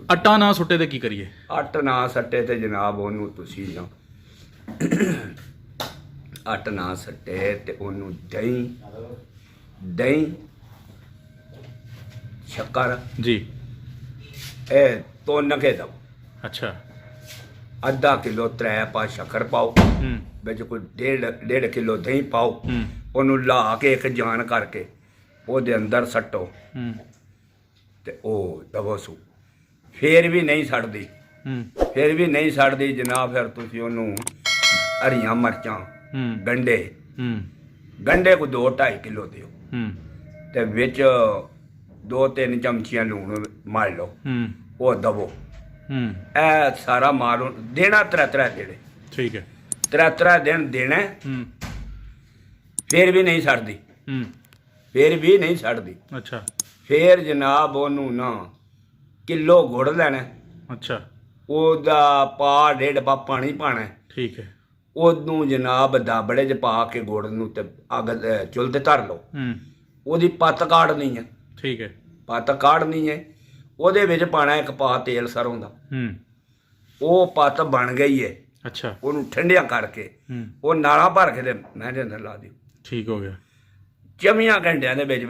ਆਟਾ ਨਾ ਸੁੱਟੇ ਤੇ ਕੀ ਕਰੀਏ? ਅੱਟ ਨਾ ਸੱਟੇ ਤੇ ਜਨਾਬ ਉਹਨੂੰ ਤੁਸੀਂ ਨਾ ਅੱਟ ਨਾ ਸੱਟੇ ਤੇ ਉਹਨੂੰ ਦਹੀਂ ਸ਼ੱਕਰ ਜੀ। ਇਹ ਤੋਨ ਕੇ ਦਿਓ। ਅੱਛਾ। ਅੱਧਾ ਕਿਲੋ 3 ਪਾ ਸ਼ੱਕਰ ਪਾਓ, ਵਿੱਚ ਕੋਈ ਡੇਢ ਕਿਲੋ ਦਹੀਂ ਪਾਓ, ਉਹਨੂੰ ਲਾ ਕੇ ਇੱਕ ਜਾਨ ਕਰਕੇ ਉਹਦੇ ਅੰਦਰ ਸੱਟੋ ਤੇ ਉਹ ਦਵੋ ਸੂ। ਫੇਰ ਵੀ ਨਹੀਂ ਸੜਦੀ, ਫਿਰ ਵੀ ਨਹੀਂ ਸੜਦੀ ਜਨਾਬ, ਫਿਰ ਤੁਸੀਂ ਉਹਨੂੰ ਹਰੀਆਂ ਮਿਰਚਾਂ, ਗੰਢੇ ਕੋ 2-2.5 ਕਿਲੋ ਦਿਓ ਤੇ ਵਿੱਚ 2-3 ਚਮਚੀਆਂ ਲੂਣ ਮਲ ਲਓ, ਉਹ ਦਵੋ। ਇਹ ਸਾਰਾ ਮਾਰੋ ਦੇਣਾ 3 ਦੇਣੇ। ਠੀਕ ਹੈ। 3 ਦਿਨ ਦੇਣਾ, ਫਿਰ ਵੀ ਨਹੀਂ ਸੜਦੀ, ਫਿਰ ਵੀ ਨਹੀਂ ਸੜਦੀ। ਅੱਛਾ। ਫਿਰ ਜਨਾਬ ਉਹਨੂੰ ਨਾ ਕਿਲੋ ਗੁੜ ਲੈਣਾ। ਅੱਛਾ। ਉਹਦਾ ਪਾ 1.5 ਪਾ ਪਾਣੀ ਪਾਣਾ। ਠੀਕ ਹੈ। ਉਹਨੂੰ ਜਨਾਬ ਦਾਬੜੇ 'ਚ ਪਾ ਕੇ ਗੁੜ ਨੂੰ ਤੇ ਅੱਗ ਚੁੱਲ੍ਹ ਤੇ ਧਰ ਲਓ। ਉਹਦੀ ਪੱਤ ਕਾੜਨੀ ਹੈ। ਠੀਕ ਹੈ। ਪੱਤ ਕਾੜਨੀ ਹੈ, ਉਹਦੇ ਵਿੱਚ ਪਾਣਾ 1 ਪਾ ਤੇਲ ਸਰੋਂ ਦਾ। ਉਹ ਪੱਤ ਬਣ ਗਈ ਹੈ। ਅੱਛਾ। ਉਹਨੂੰ ਠੰਡਿਆ ਕਰਕੇ ਉਹ ਨਾਲਾ ਭਰ ਕੇ ਤੇ ਮੈਂ ਦੇ ਅੰਦਰ ਲਾ ਦਿਓ। ਠੀਕ ਹੋ ਗਿਆ। 24 ਘੰਟਿਆਂ ਦੇ ਵਿੱਚ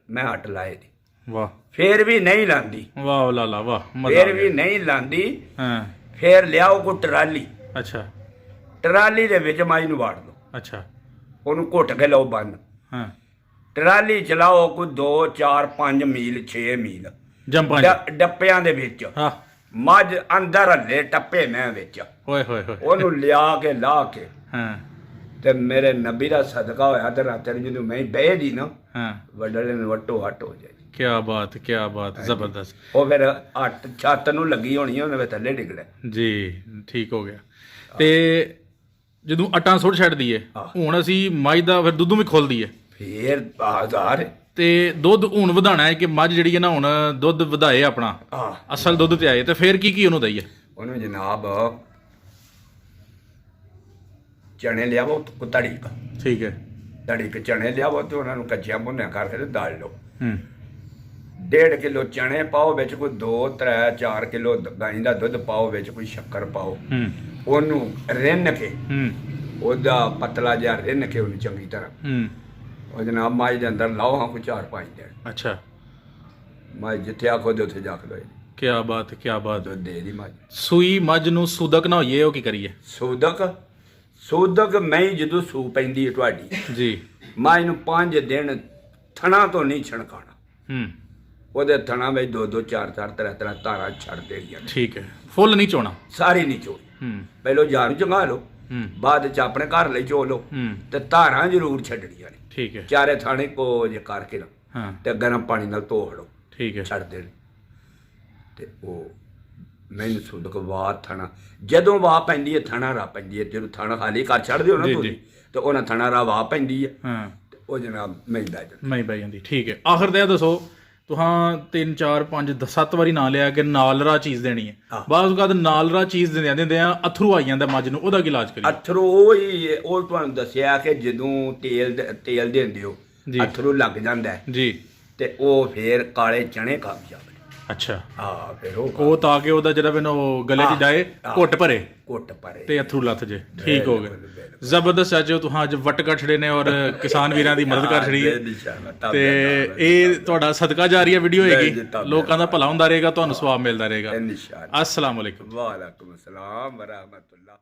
ਮੈਂ ਹੱਟ ਲਾਏ ਦੀ। ਵਾਹ। ਫੇਰ ਵੀ ਨਹੀਂ ਲਾਂਦੀ। ਵਾਹ ਲਾਲਾ ਵਾਹ। ਫੇਰ ਵੀ ਨਹੀਂ ਲਾਂਦੀ। ਹਾਂ। ਫੇਰ ਲਿਆਓ ਕੋ ਟਰਾਲੀ। ਅੱਛਾ। ਟਰਾਲੀ ਦੇ ਵਿੱਚ ਮਾਈ ਨੂੰ ਵਾੜ ਲਓ। ਅੱਛਾ। ਉਹਨੂੰ ਘੁੱਟ ਕੇ ਲਓ ਬੰਨ। ਹਾਂ। ਟਰਾਲੀ ਚਲਾਓ ਕੋਈ 2 4 5 ਮੀਲ 6 ਮੀਲ ਡੱਪਿਆਂ ਦੇ ਵਿੱਚ। ਹਾਂ। ਮੱਝ ਅੰਦਰ ਹੱਲੇ ਟੱਪੇ ਮੈਂ ਵਿੱਚ। ਓਏ ਹੋਏ ਹੋਏ। ਉਹਨੂੰ ਲਿਆ ਕੇ ਲਾ ਕੇ। ਹਾਂ। ਤੇ ਮੇਰੇ ਨਬੀ ਦਾ ਸਦਕਾ ਹੋਇਆ ਤੇ ਰਾਤ ਨੂੰ ਜਦੋਂ ਮੈਂ ਬਹਿ ਦੀ ਨਾ, ਹਾਂ, ਵੱਡਲੇ ਨੂੰ ਵੱਟੋ ਹੱਟ ਹੋ ਜਾਏ। ਕਿਆ ਬਾਤ, ਕਿਆ ਬਾਤ, ਜ਼ਬਰਦਸਤ। ਉਹ ਫਿਰ ਛੱਤ ਨੂੰ ਲੱਗੀ ਹੋਣੀ, ਉਹਨੇ ਫਿਰ ਥੱਲੇ ਡਿੱਗਣਾ ਜੀ। ਠੀਕ ਹੋ ਗਿਆ। ਤੇ ਜਦੋਂ ਆਟਾ ਸੁੱਟ ਛੱਡਦੀ ਏ, ਹੁਣ ਅਸੀਂ ਮੱਝ ਦਾ ਫਿਰ ਦੁੱਧ ਵੀ ਖੋਲਦੀ ਏ, ਫਿਰ ਬਾਜ਼ਾਰ ਤੇ ਦੁੱਧ ਹੁਣ ਵਧਾਉਣਾ ਹੈ ਕਿ ਮੱਝ ਜਿਹੜੀ ਹੈ ਨਾ ਹੁਣ ਦੁੱਧ ਵਧਾਏ ਆਪਣਾ ਅਸਲ ਦੁੱਧ ਤੇ ਆਏ, ਤੇ ਫਿਰ ਕੀ ਉਹਨੂੰ ਦਈਏ? ਉਹਨੂੰ ਜਨਾਬ ਚਣੇ ਲਿਆਵੋ ਤੜੀ ਕ। ਠੀਕ ਹੈ। ਤੜੀ ਕ ਚਣੇ ਲਿਆਵੋ ਤੇ ਉਹਨਾਂ ਨੂੰ ਕੱਚਿਆਂ ਭੁੰਨਿਆ ਕਰਕੇ ਤੇ ਦਾਲ ਲਓ। 1.5 ਕਿਲੋ ਚਣੇ ਪਾਓ, ਵਿੱਚ ਕੋਈ 2 3 4 ਕਿਲੋ ਗਾਂ ਦਾ ਦੁੱਧ ਪਾਓ, ਵਿੱਚ ਕੋਈ ਸ਼ੱਕਰ ਪਾਓ। ਉਹਨੂੰ ਰਿੰਨ ਕੇ ਉਹਦਾ ਪਤਲਾ ਜਿਹਾ ਰਿੰਨ ਕੇ ਉਹਨੂੰ ਚੰਗੀ ਤਰ੍ਹਾਂ ਉਹ ਜਨਾਬ ਮੱਝ ਦੇ ਅੰਦਰ ਲਾਓ। ਹਾਂ ਕੋਈ 4-5 ਦਿਨ। ਅੱਛਾ। ਮੱਝ ਜਿੱਥੇ ਆਖੋ ਦੇ ਉੱਥੇ ਜਾ ਕੇ ਲਓ। ਕਿਆ ਬਾਤ, ਕਿਆ ਬਾਤ। ਦੁੱਧ ਦੇ ਦੀ ਮੱਝ। ਸੂਈ ਮੱਝ ਨੂੰ ਸੂਦਕ ਨਾ ਹੋਈਏ, ਉਹ ਕੀ ਕਰੀਏ? ਸੂਦਕ ਮੈਂ ਜਦੋਂ ਸੂ ਪੈਂਦੀ ਹੈ ਤੁਹਾਡੀ ਜੀ, ਮੱਝ ਨੂੰ 5 ਦਿਨ ਥਣਾ ਤੋਂ ਨਹੀਂ ਛਣਕਾਣਾ। ਉਹਦੇ ਥਣਾ ਵਿੱਚ 2-2 4-4 3 ਧਾਰਾਂ ਛੱਡ ਦੇਣੀਆਂ। ਠੀਕ ਹੈ। ਫੁੱਲ ਨਹੀਂ ਚੋਣਾ, ਸਾਰੀ ਨਹੀਂ ਚੋਣੀ। ਪਹਿਲੋਂ ਜਾਨ ਚੰਗਾ ਲਓ, ਬਾਅਦ ਚ ਆਪਣੇ ਘਰ ਲਈ ਚੋ ਲਓ, ਤੇ ਧਾਰਾਂ ਜ਼ਰੂਰ ਛੱਡਣੀਆਂ ਨੇ। ਠੀਕ ਹੈ। ਚਾਰੇ ਥਾਣੇ ਕੋ ਜੇ ਕਰਕੇ ਨਾ ਤੇ ਗਰਮ ਪਾਣੀ ਨਾਲ ਧੋ ਲਓ। ਠੀਕ ਹੈ। ਛੱਡ ਦੇਣ ਤੇ ਉਹ ਮੈਨੂੰ ਸੁੱਧ ਕੇ ਵਾਹ ਥਣਾ ਜਦੋਂ ਵਾਹ ਪੈਂਦੀ ਹੈ, ਥਣਾ ਰਾਹ ਪੈਂਦੀ ਹੈ। ਜਦੋਂ ਥਣਾ ਖਾਲੀ ਕਰ ਛੱਡ ਦਿਓ ਨਾ ਤੁਸੀਂ ਤੇ ਉਹਨਾਂ ਥਣਾ ਰਾਹ ਵਾਹ ਪੈਂਦੀ ਹੈ। ਹਾਂ। ਤੇ ਉਹ ਜਨਾਬ ਮੈਂ ਬਹਿ ਜਾਂਦੀ। ਠੀਕ ਹੈ। ਆਖਰ ਤੇ ਦੱਸੋ, ਤੁਹਾਂ 3 4 5 7 ਵਾਰੀ ਨਾਂ ਲਿਆ ਕਿ ਨਾਲਰਾ ਚੀਜ਼ ਦੇਣੀ ਹੈ, ਬਾਅਦ ਬਾਅਦ ਨਾਲਰਾ ਚੀਜ਼ ਦਿੰਦੇ ਆ ਅਥਰੂ ਆਈ ਜਾਂਦਾ ਮੱਝ ਨੂੰ, ਉਹਦਾ ਕੀ ਇਲਾਜ ਕਰੀਏ? ਅਥਰੂ ਉਹ ਤੁਹਾਨੂੰ ਦੱਸਿਆ ਕਿ ਜਦੋਂ ਤੇਲ ਦਿੰਦੇ ਹੋ ਅਥਰੂ ਲੱਗ ਜਾਂਦਾ ਜੀ, ਤੇ ਉਹ ਫੇਰ ਕਾਲੇ ਚਣੇ ਕਾਮਯਾਬ। ਅੱਛਾ। ਹਾਂ। ਫਿਰ ਉਹ ਤਾਂ ਕਿ ਉਹਦਾ ਜਿਹੜਾ ਮੈਨੂੰ ਗਲੇ 'ਚ ਜਾਏ, ਘੁੱਟ ਭਰੇ ਤੇ ਅਥਰੂ ਲੱਥ ਜੇ। ਠੀਕ ਹੋ ਗਿਆ। ਜ਼ਬਰਦਸਤ ਚਾਚੋ, ਤੁਹਾਂ ਅੱਜ ਵੱਟ ਕੱਢ ਛੜੇ ਨੇ ਔਰ ਕਿਸਾਨ ਵੀਰਾਂ ਦੀ ਮਦਦ ਕਰ ਛੜੀ ਹੈ, ਤੇ ਇਹ ਤੁਹਾਡਾ ਸਦਕਾ ਜਾਰੀਆ ਵੀਡੀਓ ਹੋਏਗੀ। ਲੋਕਾਂ ਦਾ ਭਲਾ ਹੁੰਦਾ ਰਹੇਗਾ, ਤੁਹਾਨੂੰ ਸਵਾਬ ਮਿਲਦਾ ਰਹੇਗਾ। ਅਸਲਾਮ ਵਾਲੇਕੁਮ। ਵਾਲੇਕੁਮ ਅਸਲਾਮ ਵਰਹਿਮਤੁਲਾਹ।